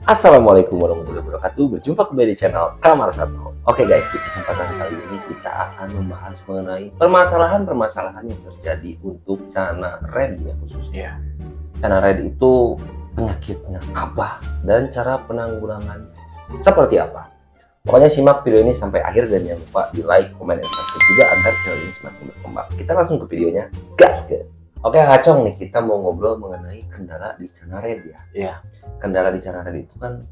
Assalamualaikum warahmatullahi wabarakatuh. Berjumpa kembali di channel Kamar Satu. Oke guys, di kesempatan kali ini kita akan membahas mengenai permasalahan-permasalahan yang terjadi untuk Cana Red ya khususnya. Cana Red itu penyakitnya apa dan cara penanggulangannya seperti apa? Pokoknya simak video ini sampai akhir dan jangan lupa di like, komen, dan subscribe juga agar channel ini semakin berkembang. Kita langsung ke videonya, gas ke. Oke Acong nih, kita mau ngobrol mengenai kendala di Cana Red ya. Iya. Kendala di Cana Red itu kan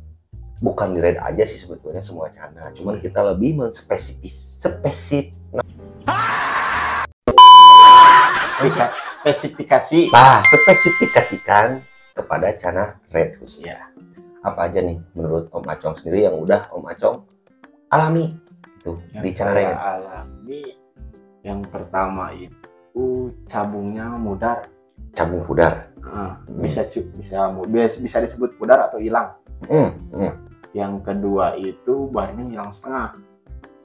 bukan di Red aja sih sebetulnya semua Cana, cuman kita lebih spesifikasikan kepada Cana Red khususnya. Apa aja nih menurut Om Acong sendiri yang udah Om Acong alami itu di Cana Red? Alami yang pertama itu cabungnya mudar. Cabung pudar. Bisa disebut pudar atau hilang. Yang kedua itu barnya hilang setengah.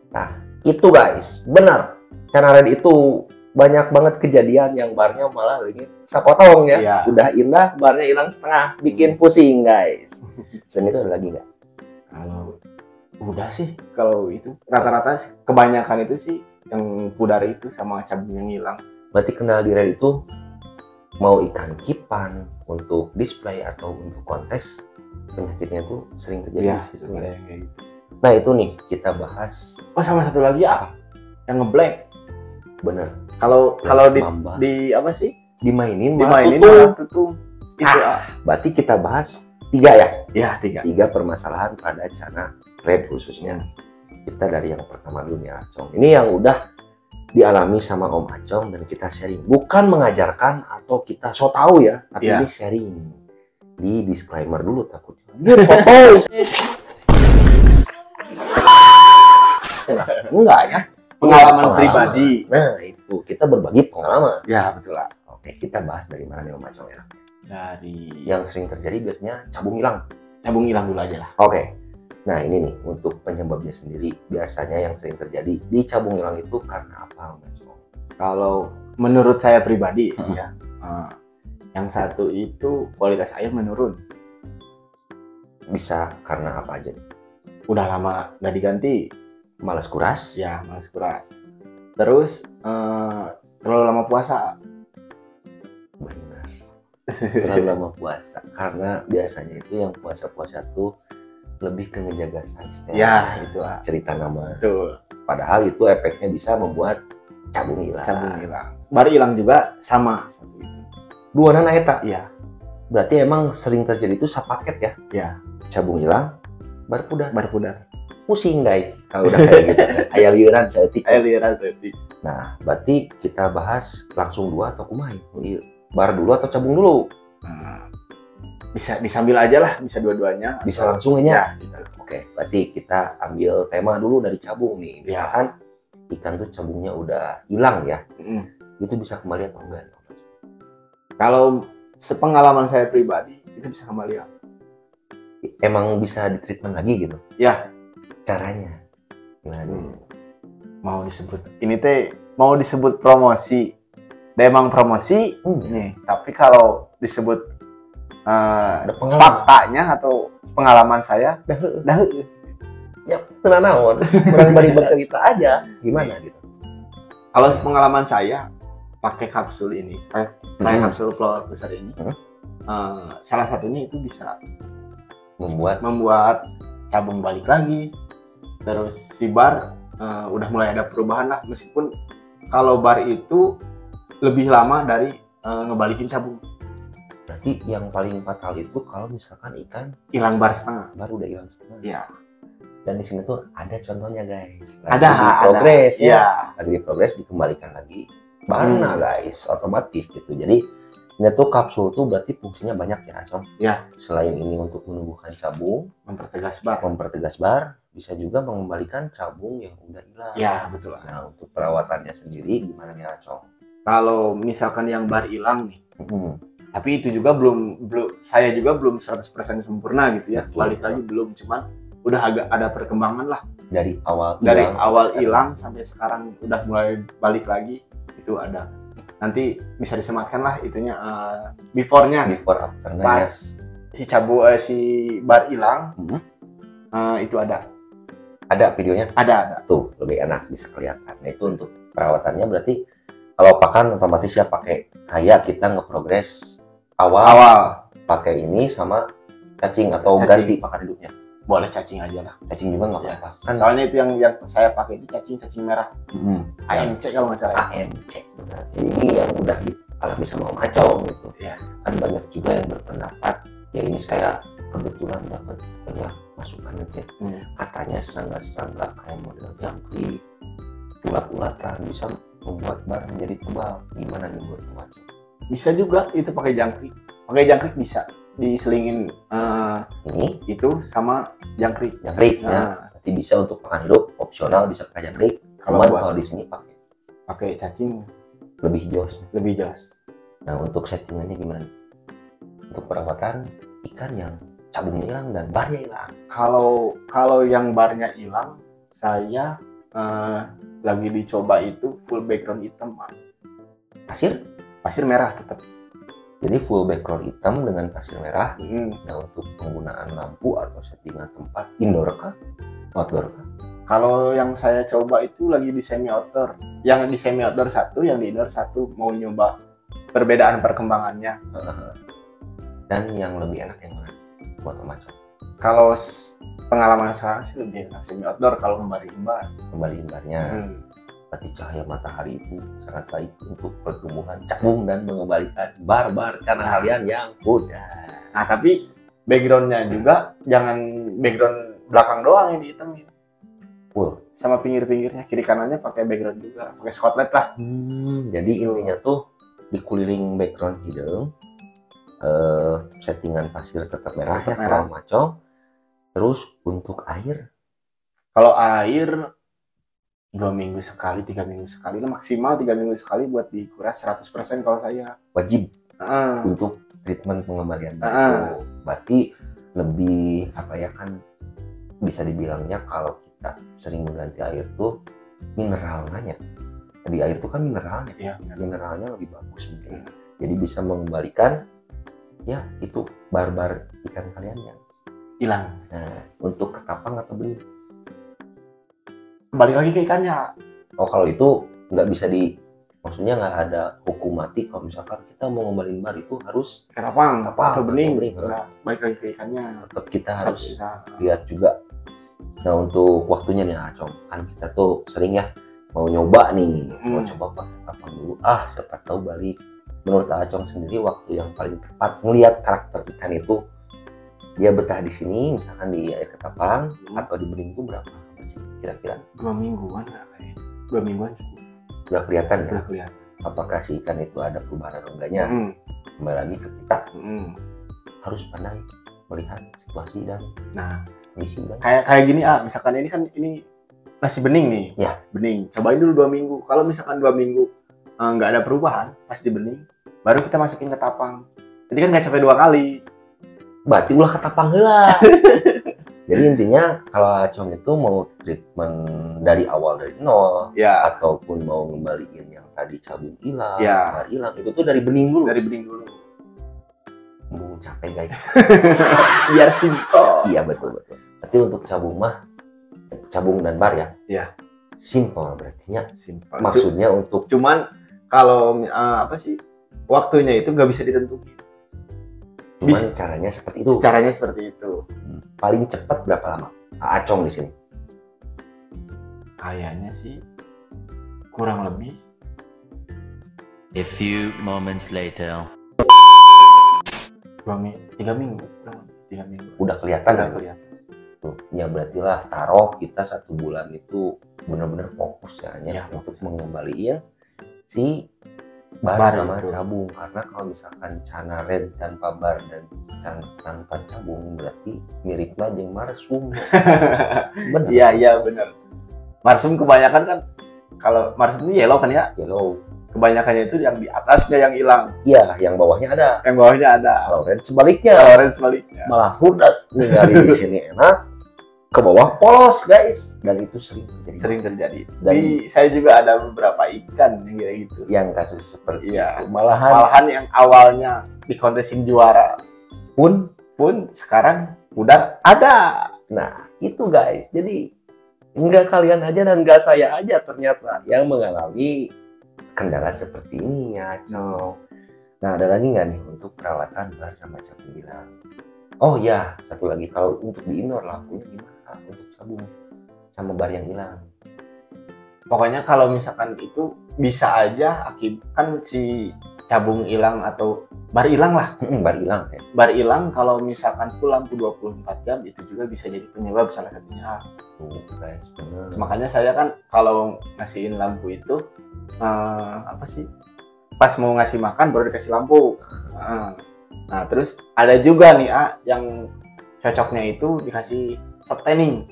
Nah itu guys, benar. Cana Red itu banyak banget kejadian yang barnya malah ini sapotong ya. Iya. Udah indah, barnya hilang setengah, bikin pusing guys. Dan itu ada lagi nggak? Kalau udah sih, kalau itu rata-rata kebanyakan itu sih yang pudar itu sama cabung yang hilang. Berarti kendala di Red itu mau ikan kipan untuk display atau untuk kontes, penyakitnya tuh sering terjadi di situ. Kayak gitu. Nah itu nih kita bahas. Oh sama satu lagi apa? Yang ngeblank. Bener. Kalau di apa sih? Dimainin malah tutup. Itu berarti kita bahas 3 ya? Ya, 3 permasalahan pada Cana Red khususnya. Kita dari yang pertama dulu nih Acong. Ini yang udah dialami sama Om Acong dan kita sharing. Bukan mengajarkan atau kita so tahu ya, tapi ini sharing. Di disclaimer dulu takutnya. Dia foto. Enggak ya. Pengalaman pribadi. Nah itu kita berbagi pengalaman. Ya betul lah. Oke, kita bahas dari mana nih Om Acong ya? Dari yang sering terjadi biasanya cabung hilang. Cabung hilang dulu aja lah. Oke. Nah ini nih untuk penyebabnya sendiri biasanya yang sering terjadi di cabung hilang itu karena apa Om Acong? Kalau menurut saya pribadi ya, yang satu itu kualitas air menurun. Bisa karena apa aja nih? Udah lama nggak diganti. Malas kuras? Ya, malas kuras. Terus terlalu lama puasa. Benar. Terlalu lama puasa. Karena biasanya itu yang puasa-puasa tuh lebih ke ngejaga size. Ya, itu cerita nama. Betul. Padahal itu efeknya bisa membuat cabung hilang. Cabung hilang. Baru hilang juga sama itu. Dua nana eta. Iya. Berarti emang sering terjadi itu sapaket ya? Iya. Cabung hilang, baru pudar. Pusing guys kalau udah kayak gitu. Aya lieuran seetik. Nah, berarti kita bahas langsung 2 atau kumaha? Bar dulu atau cabung dulu? Bisa disambil aja lah, bisa dua-duanya. Bisa langsung aja. Ya. Oke, berarti kita ambil tema dulu dari cabung nih. Misalkan ikan tuh cabungnya udah hilang ya. Itu bisa kembali atau enggak? Kalau sepengalaman saya pribadi, itu bisa kembali. Emang bisa ditreatment lagi gitu? Ya. Caranya gimana? Mau disebut promosi. Emang promosi nih, tapi kalau disebut faktanya atau pengalaman saya dah ya tenanawan kurang bari bercerita aja gimana gitu. Kalau pengalaman saya pakai kapsul ini, pakai kapsul flower besar ini, salah satunya itu bisa membuat cabung balik lagi. Terus si bar udah mulai ada perubahan lah, meskipun kalau bar itu lebih lama dari ngebalikin cabung. Berarti yang paling fatal itu kalau misalkan ikan hilang bar setengah. Baru udah hilang setengah. Iya. Dan di sini tuh ada contohnya guys. Lagi progres ya. Lagi di progres dikembalikan lagi. Barna guys, otomatis gitu. Jadi ini tuh kapsul tuh berarti fungsinya banyak ya Acong. Ya. Selain ini untuk menumbuhkan cabung, mempertegas bar, bisa juga mengembalikan cabung yang udah hilang. Ya betul. Nah untuk perawatannya sendiri gimana nih Acong? Kalau misalkan yang bar hilang nih, tapi itu juga saya juga belum 100% sempurna gitu ya. Balik lagi belum, cuman udah agak ada perkembangan lah. Dari awal hilang sampai sekarang udah mulai balik lagi, itu ada. Nanti bisa disematkan lah itunya before-nya. Before after-nya. Pas si bar hilang, itu ada videonya. Ada. Tuh lebih enak bisa kelihatan. Nah itu untuk perawatannya berarti kalau pakan otomatis ya pakai kayak kita ngeprogres awal pakai ini sama cacing atau ganti pakan hidupnya. Boleh cacing aja lah. Cacing juga nggak apa-apa. Kan soalnya itu yang saya pakai itu cacing merah. ANC kalau nggak salah. ANC. Benar. Ini yang udah dialami sama Om Acong gitu. Ya. Kan banyak juga yang berpendapat ya ini saya kebetulan dapat banyak masukan aja. Katanya serangga-serangga kayak model jangkrik, ulat-ulatan bisa membuat bar menjadi tebal. Gimana nih buat Om Acong? Bisa juga itu pakai jangkrik. Pakai jangkrik bisa diselingin ini itu sama jangkrik. Ya. Nanti bisa untuk pakan hidup opsional bisa pakai jangkrik. Kalau di sini pakai cacing lebih jos. Nah untuk settingannya gimana? Untuk perawatan ikan yang cabungnya hilang dan barnya hilang. Kalau yang barnya hilang, saya lagi dicoba itu full background hitam. Pasir merah tetap. Jadi full background hitam dengan pasir merah. Nah untuk penggunaan lampu atau settingan tempat indoor kah? Outdoor kah? Kalau yang saya coba itu lagi di semi outdoor. Yang di semi outdoor satu, yang di indoor satu. Mau nyoba perbedaan perkembangannya. Dan yang lebih enak yang mana buat Om Acong? Kalau pengalaman saya sih lebih enak semi outdoor kalau kembali imbarnya. Berarti cahaya matahari itu sangat baik untuk pertumbuhan cabung dan mengembalikan bar-bar cana kalian yang pudar. Nah tapi backgroundnya juga jangan background belakang doang yang dihitamin. Full. Sama pinggir-pinggirnya, kiri kanannya pakai background juga, pakai spotlight lah. Jadi intinya tuh dikeliling background hidung, settingan pasir tetap merah ya kalau Om Acong. Terus untuk air? Kalau air 2 minggu sekali, 3 minggu sekali, maksimal 3 minggu sekali buat dikuras 100% kalau saya. Wajib untuk treatment pengembalian itu. Berarti lebih kan bisa dibilangnya kalau kita sering mengganti air tuh mineralnya. Di air tuh kan mineralnya. Ya, mineralnya lebih bagus mungkin. Jadi bisa mengembalikan ya itu bar-bar ikan kalian yang hilang. Nah, untuk ketapang atau benih? Balik lagi ke ikannya. Oh kalau itu nggak bisa maksudnya nggak ada hukum mati kalau misalkan kita mau ngembalin bar itu harus ketapang atau bening. Balik lagi ke ikannya. Tetap kita harus lihat juga. Nah untuk waktunya nih Acong, kan kita tuh sering ya mau nyoba nih, mau coba pakai ketapang dulu. Siapa tahu balik. Menurut Acong sendiri waktu yang paling tepat melihat karakter ikan itu dia betah di sini, misalkan di air ketapang atau di bening itu berapa sih kira-kira? 2 mingguan lah kayaknya. 2 mingguan cukup. Udah kelihatan ya? Udah kelihatan. Apakah si ikan itu ada perubahan atau enggaknya? Kembali lagi ke kita. Harus pandai melihat situasi dan kondisi. Kayak gini misalkan ini masih bening nih. Ya. Bening. Cobain dulu 2 minggu. Kalau misalkan 2 minggu nggak ada perubahan, pas di bening, baru kita masukin ke tapang. Jadi kan nggak capek 2 kali. Berarti ulah ketapang heula. Jadi intinya kalau Acong itu mau treatment dari awal dari nol, ataupun mau ngembaliin yang tadi cabung hilang, bar hilang, itu tuh dari bening dulu. Capek guys. Biar simple. Iya betul. Berarti untuk cabung dan bar ya. Iya. Simple berarti simple. Maksudnya untuk cuman kalau waktunya itu nggak bisa ditentukan. Cuman caranya seperti itu. Paling cepat berapa lama Acong di sini? Kayaknya sih kurang lebih. A few moments later. 3 minggu. Udah kelihatan. Tuh, ya berarti lah taruh kita 1 bulan itu benar-benar fokus untuk mengembalikan si bar sama cabung, karena kalau misalkan cana red tanpa bar dan cana tanpa cabung berarti miripnya jeung marsum. Benar. Iya benar. Marsum kebanyakan kan, kalau marsum itu yellow kan ya? Yellow. Kebanyakannya itu yang di atasnya yang hilang. Iya, yang bawahnya ada. Kalau red sebaliknya. Malah hudat ninggalin di sini enak, ke bawah polos guys, dan itu sering terjadi. Dan saya juga ada beberapa ikan yang kayak gitu. Yang kasus seperti itu. Malahan yang awalnya dikontesin juara pun pun sekarang udah ada. Nah, itu guys. Jadi enggak kalian aja dan enggak saya aja ternyata yang mengalami kendala seperti ini ya, Cok. Nah, ada lagi nggak nih untuk perawatan bar sama cabung hilang? Oh ya, satu lagi, kalau untuk di indoor lampunya gimana untuk cabung sama bar yang hilang? Pokoknya kalau misalkan itu bisa aja kan si cabung hilang atau bar hilang lah. Bar hilang ya. Bar hilang kalau misalkan full lampu 24 jam itu juga bisa jadi penyebab salah satunya. Guys, bener. Makanya saya kan kalau ngasihin lampu itu apa sih? Pas mau ngasih makan baru dikasih lampu. Nah, terus ada juga nih yang cocoknya itu dikasih soft tanning.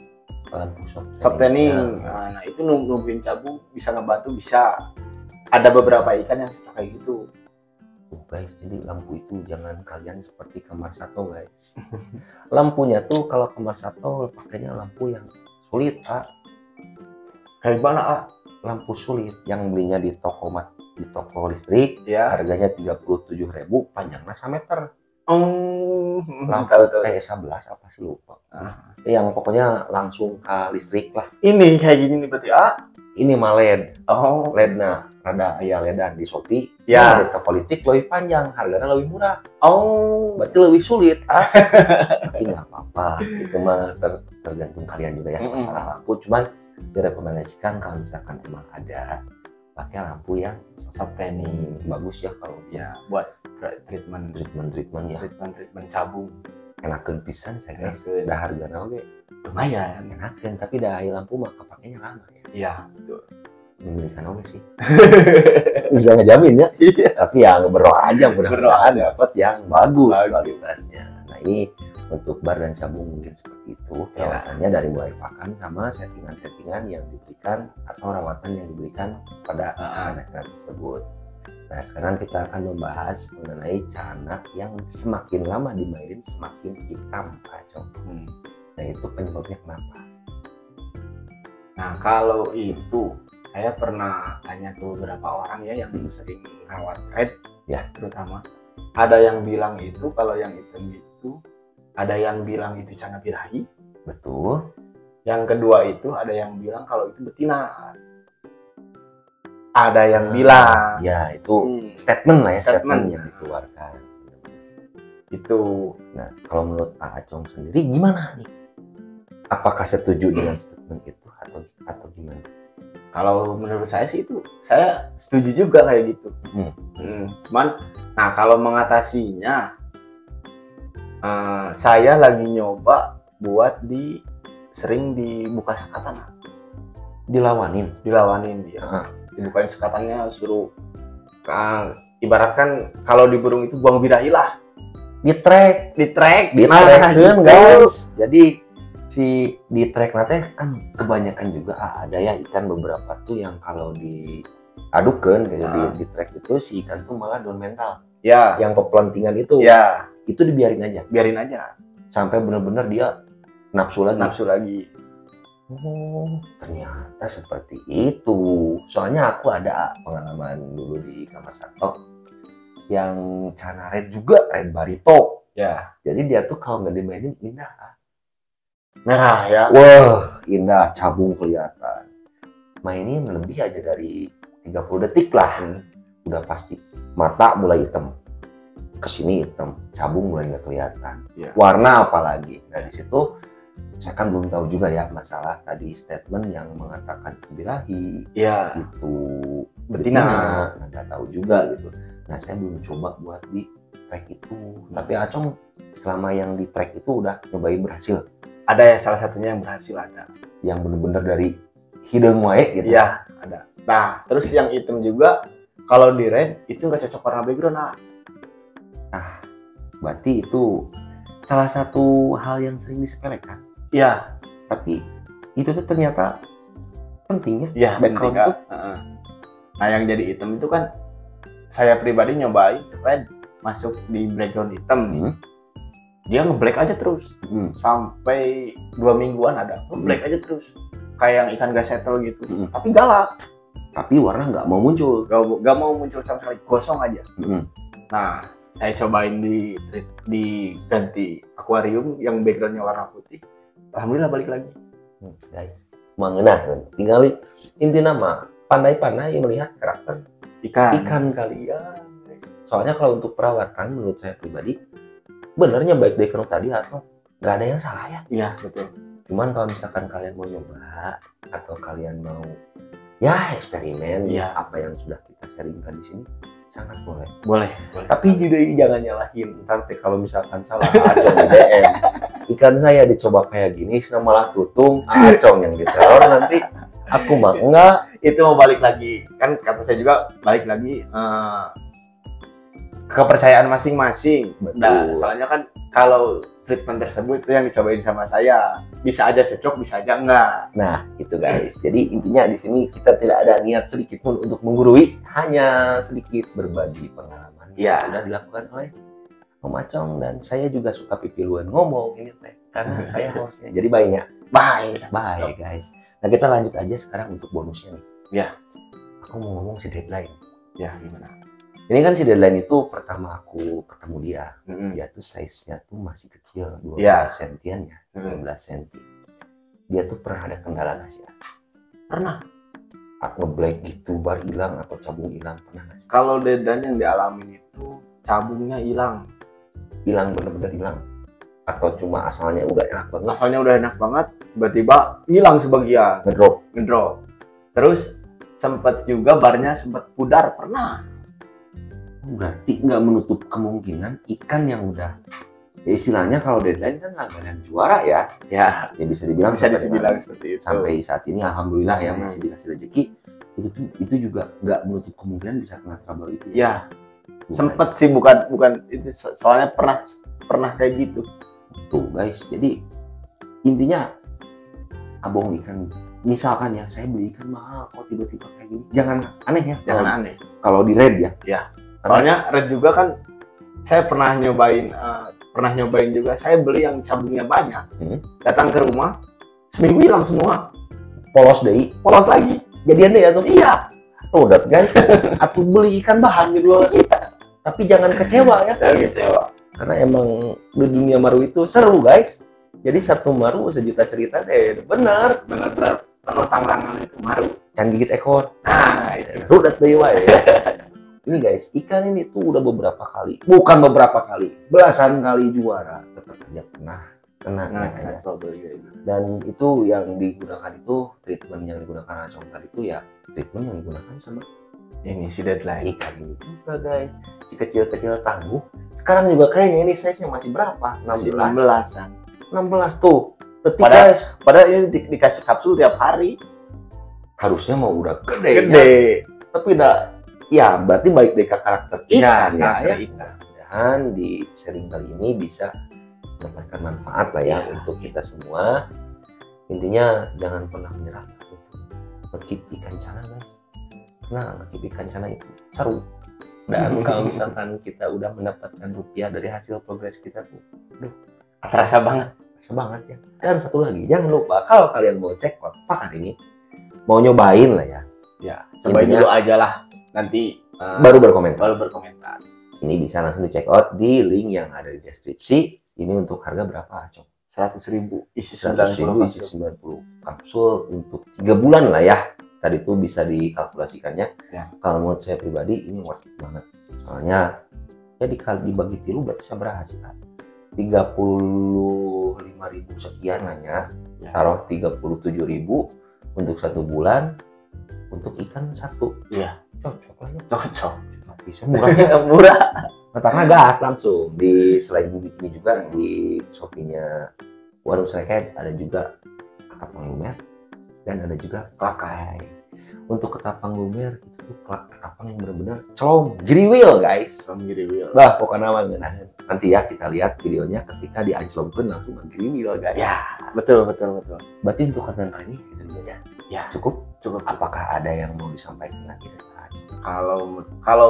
Lampu Soft tanning. Ya. Nah, itu nungguin cabung bisa ngebantu, bisa. Ada beberapa ikan yang suka kayak gitu. Guys, jadi lampu itu jangan kalian seperti kamar satu guys. Lampunya tuh kalau kamar satu pakainya lampu yang sulit, Kayak mana, lampu sulit yang belinya di toko listrik ya. harganya 37.000, panjangnya 1 meter. Lampu Tahu. T11 apa sih lupa. Yang pokoknya langsung ke listrik lah. Ini kayak gini nih berarti Ini mah LED. Oh, LED nah rada aya LED di Shopee. Ya. Nah, di toko listrik lebih panjang, harganya lebih murah. oh, Berarti lebih sulit. Tapi nggak apa-apa. Itu mah tergantung kalian juga ya masalah lampu. Cuman direkomendasikan kalau misalkan emang ada, pakai lampu yang soft tanning. bagus ya kalau Ya, buat treatment ya. treatment cabung. Enakeun pisan saya guys. Enakeun. Dah hargana oge Lumayan. enakeun, tapi dah aya lampu mah kapakenya lama ya. Iya, betul. Memberikan oge sih. Bisa ngejamin ya. Iya. Tapi ya berdoa aja mudah-mudahan Berdoa. dapat yang bagus Bagus. kualitasnya. Nah, ini untuk bar dan cabung mungkin seperti itu perawatannya, dari mulai pakan sama settingan-settingan yang diberikan atau rawatan yang diberikan pada canak-canak tersebut. Nah, sekarang kita akan membahas mengenai canak yang semakin lama dimainin semakin hitam, Pak Cok. Nah, itu penyebabnya kenapa? Nah, kalau itu saya pernah tanya ke beberapa orang ya yang sering rawat red Ya. terutama. Ada yang bilang itu kalau yang hitam itu, ada yang bilang itu canak birahi. Betul. Yang kedua itu ada yang bilang kalau itu betina. Ada yang bilang Ya, itu statement lah ya, statement Statement. yang dikeluarkan. itu. Nah, kalau menurut Pak Acong sendiri gimana nih? Apakah setuju dengan statement itu atau gimana? Kalau menurut saya sih itu saya setuju juga kayak gitu. Cuman, nah kalau mengatasinya, saya lagi nyoba buat sering dibuka sekatan, Dilawanin. dilawanin dia. Dibukain sekatannya, suruh ibaratkan kalau di burung itu buang birahi lah, Di track nah, kan gitu. guys. Jadi si di track nanti kan kebanyakan juga ada ya ikan beberapa tuh yang kalau diadukan kayak di track itu si ikan tuh malah down mental. Ya, Yang pepelantingan itu dibiarin aja biarin aja sampai benar-benar dia nafsu lagi. nafsu lagi. Oh, ternyata seperti itu. Soalnya aku ada pengalaman dulu di kamar satu yang cana red juga, red barito. Ya, Jadi dia tuh kalau nggak dimainin indah. merah ya. Wah, indah, cabung kelihatan. Mainin lebih aja dari 30 detik lah. Udah pasti mata mulai hitam. Kesini hitam, cabung mulai nggak kelihatan. Ya. Warna apalagi. Nah, di situ saya kan belum tahu juga ya masalah tadi statement yang mengatakan birahi Ya, itu betina. nggak tahu juga gitu. Nah, saya belum coba buat di track itu. Tapi Acong selama yang di track itu udah nyobain berhasil. Ada ya, salah satunya yang berhasil ada. Yang bener-bener dari hidung wae gitu. Iya, ada. Nah, terus yang hitam juga kalau di red itu nggak cocok warna background. Berarti itu salah satu hal yang sering disepelekan. Iya, Tapi itu tuh ternyata penting ya. iya Background penting, tuh. Nah, yang jadi hitam itu kan saya pribadi nyobain red masuk di background hitam. Dia ngeblack aja terus sampai 2 mingguan ada ngeblack aja terus kayak yang ikan gasetel gitu. Tapi galak, Tapi warna nggak mau muncul. gak mau muncul sama sekali, gosong aja. Nah, Saya cobain diganti akuarium yang backgroundnya warna putih. Alhamdulillah balik lagi. Guys, mengenal tinggal inti nama pandai-pandai melihat karakter ikan kalian. Soalnya kalau untuk perawatan menurut saya pribadi benernya baik dari tadi atau nggak ada yang salah ya. Iya betul. Cuman kalau misalkan kalian mau nyoba atau kalian mau ya eksperimen Iya. apa yang sudah kita sharingkan di sini sangat boleh. Boleh. Tapi juga jangan nyalahin ntar kalau misalkan salah acong di DM. Ikan saya dicoba kayak gini malah tutung acong yang diteror nanti aku mah enggak. Itu mau balik lagi kan kata saya juga balik lagi kepercayaan masing-masing. Betul. Nah, soalnya kan kalau treatment tersebut itu yang dicobain sama saya bisa aja cocok, bisa aja enggak. Nah, itu guys. Jadi intinya di sini kita tidak ada niat sedikit pun untuk menggurui, hanya sedikit berbagi pengalaman Ya. yang sudah dilakukan oleh Om Acong dan saya juga suka pipiluan ngomong ini teh karena saya hostnya. Jadi baiknya. Bye guys. Nah, kita lanjut aja sekarang untuk bonusnya nih. Ya. Aku mau ngomong si deadline. Ya gimana? Ini kan si deadline itu pertama aku ketemu dia. Mm-mm. Dia tuh size-nya tuh masih kecil, 12 Ya. sentian ya, Mm. 12 senti. Dia tuh pernah ada kendala nggak sih? Pernah. Ngeblack gitu, bar hilang atau cabung hilang, pernah nggak sih? Kalau dedan yang dialami itu cabungnya hilang. Hilang bener-bener hilang? Atau cuma asalnya udah enak banget, Asalnya udah enak banget, tiba-tiba hilang sebagian, ngedrop? Terus sempat juga barnya sempat pudar, pernah. Berarti nggak menutup kemungkinan ikan yang udah, ya istilahnya kalau deadline kan langganan juara ya. Ya, Ya bisa dibilang bisa sampai dibilang dengan- seperti itu. sampai saat ini alhamdulillah ya Hmm. masih dikasih rezeki. Itu juga nggak menutup kemungkinan bisa kena trouble itu. Ya, Tuh, sempet guys. sih bukan itu soalnya pernah kayak gitu. Tuh guys, jadi intinya abong ikan, misalkan ya saya beli ikan mahal kok tiba-tiba kayak gini, jangan aneh ya. Jangan kalau- aneh. kalau di red ya. Ya. Soalnya red juga kan saya pernah nyobain juga. Saya beli yang cabungnya banyak. Hmm. Datang ke rumah seminggu hilang semua. Polos deh, Polos lagi. jadian deh ya tuh. Iya. Udah guys, aku beli ikan bahan gitu. Tapi jangan kecewa ya, Dan kecewa. karena emang di dunia maru itu seru guys. Jadi satu maru sejuta cerita deh, bener. Benar-benar penuh tantangan itu maru. Can gigit ekor, Nah, itu. rudat deh wae. Ini guys, ikan ini tuh udah beberapa kali, bukan beberapa kali, belasan kali juara, tetap aja pernah kena. Nah, trouble gitu. Dan itu yang digunakan itu, treatment yang digunakan Acong tadi itu ya treatment yang digunakan sama Ini si deadline. ikan ini juga guys. Si kecil-kecil tangguh. Sekarang juga kayaknya ini size-nya masih berapa? Masih 16. 16-an. 16 tuh. Detik Padahal- guys. Padahal ini dikasih kapsul tiap hari. Harusnya mau udah gede. Ya. Gede. Tapi udah, ya berarti baik dari karakter ikan ya. karakter ikan. Dan di sharing kali ini bisa mendapatkan manfaat lah ya untuk kita semua. Intinya jangan pernah menyerah untuk ngekip ikan cana guys. Karena ngekip ikan cana itu seru. Dan kalau misalkan kita udah mendapatkan rupiah dari hasil progres kita tuh, aduh, Terasa banget. terasa banget ya. Dan satu lagi, jangan lupa kalau kalian mau cek pakan ini, mau nyobain lah ya, Ya, cobain Intinya- dulu aja lah. Nanti baru berkomentar. baru berkomentar. Ini bisa langsung di check out di link yang ada di deskripsi. Ini untuk harga berapa, Cok? 100.000 isi 100.000 isi 90 90 kapsul untuk 3 bulan lah ya. Tadi tuh bisa dikalkulasikannya. Ya. Kalau menurut saya pribadi ini worth it banget. Soalnya ya dibagi tilu berarti seberapa sih kan? 35.000 sekian hanya. Ya. Taruh 37.000 untuk 1 bulan untuk ikan satu. Iya. Cocok lah ya. Cocok. Bisa murahnya Murah. Pertama gas langsung di selain ini juga di Shopee-nya Warung Srehead ada juga ketapang lumer dan ada juga kelakai. Untuk ketapang lumer itu tuh ketapang yang benar-benar celom jeriwil guys. Giriwil. Bah pokoknya nama nanti ya kita lihat videonya ketika dianjlomkan langsung geriwil guys. Ya, betul. Berarti untuk konten kali ini itu dulu aja. Ya. Cukup. Cukup. Apakah ada yang mau disampaikan lagi? Kalau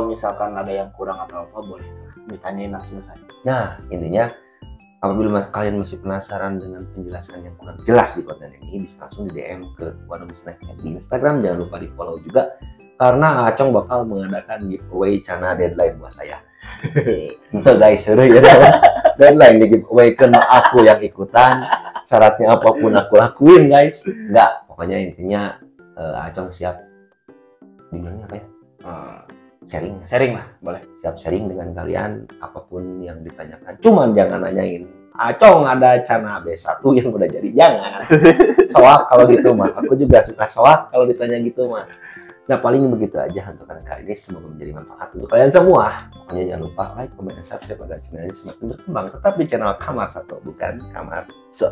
misalkan ada yang kurang atau apa boleh ditanyain langsung saya. Nah, intinya apabila kalian masih penasaran dengan penjelasan yang kurang jelas di konten ini, bisa langsung di DM ke Warung Snack di Instagram. Jangan lupa di follow juga karena Acong bakal mengadakan giveaway Cana deadline buat saya. Itu guys, seru ya. Deadline di giveaway kan aku yang ikutan. Syaratnya apapun aku lakuin guys. Enggak, pokoknya intinya Acong siap. Dibilangnya apa ya? Sharing lah, boleh. Siap sharing dengan kalian apapun yang ditanyakan. Cuman jangan nanyain Acong ada Cana B1 yang udah jadi, jangan. Soak kalau gitu mah. Aku juga suka soak kalau ditanya gitu mah. Nah paling begitu aja untuk kali ini, semoga menjadi manfaat untuk kalian semua. Pokoknya jangan lupa like, comment, dan subscribe agar channel ini semakin berkembang. Tetap di channel Kamar Satu, bukan Kamar Se.